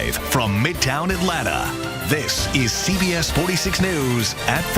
Live from Midtown Atlanta, this is CBS 46 News at 5.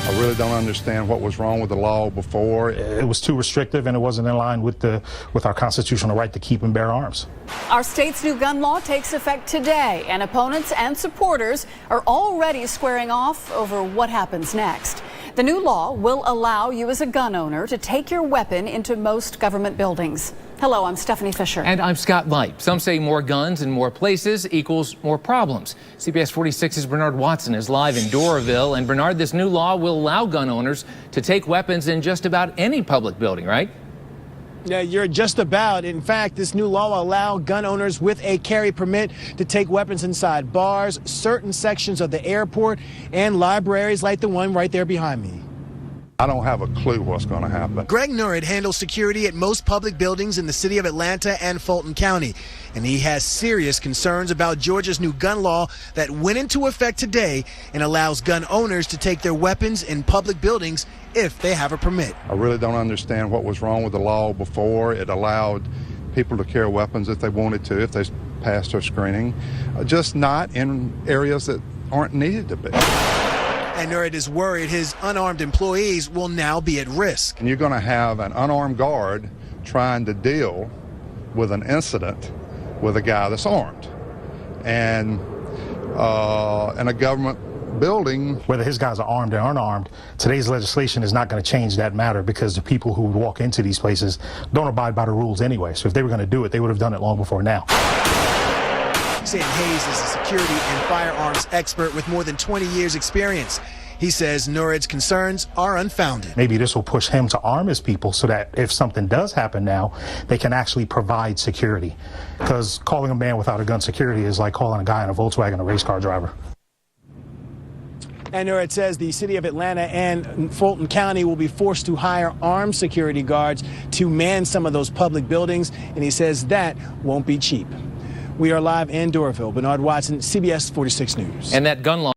I really don't understand what was wrong with the law before. It was too restrictive, and it wasn't in line with our constitutional right to keep and bear arms. Our state's new gun law takes effect today, and opponents and supporters are already squaring off over what happens next. The new law will allow you as a gun owner to take your weapon into most government buildings. Hello, I'm Stephanie Fisher. And I'm Scott Light. Some say more guns in more places equals more problems. CBS 46's Bernard Watson is live in Doraville. And Bernard, this new law will allow gun owners to take weapons in just about any public building, right? Yeah, you're just about. In fact, this new law will allow gun owners with a carry permit to take weapons inside bars, certain sections of the airport, and libraries like the one right there behind me. I don't have a clue what's going to happen. Greg Nurid handles security at most public buildings in the city of Atlanta and Fulton County, and he has serious concerns about Georgia's new gun law that went into effect today and allows gun owners to take their weapons in public buildings if they have a permit. I really don't understand what was wrong with the law before. It allowed people to carry weapons if they wanted to, if they passed their screening, just not in areas that aren't needed to be. And Nurid is worried his unarmed employees will now be at risk. And you're going to have an unarmed guard trying to deal with an incident with a guy that's armed. And in a government building, whether his guys are armed or unarmed, today's legislation is not going to change that matter, because the people who walk into these places don't abide by the rules anyway. So if they were going to do it, they would have done it long before now. Sam Hayes is a security and firearms expert with more than 20 years experience. He says Nurid's concerns are unfounded. Maybe this will push him to arm his people so that if something does happen now, they can actually provide security. Because calling a man without a gun security is like calling a guy in a Volkswagen a race car driver. And Nurid says the city of Atlanta and Fulton County will be forced to hire armed security guards to man some of those public buildings, and he says that won't be cheap. We are live in Doraville. Bernard Watson, CBS 46 News. And that gun law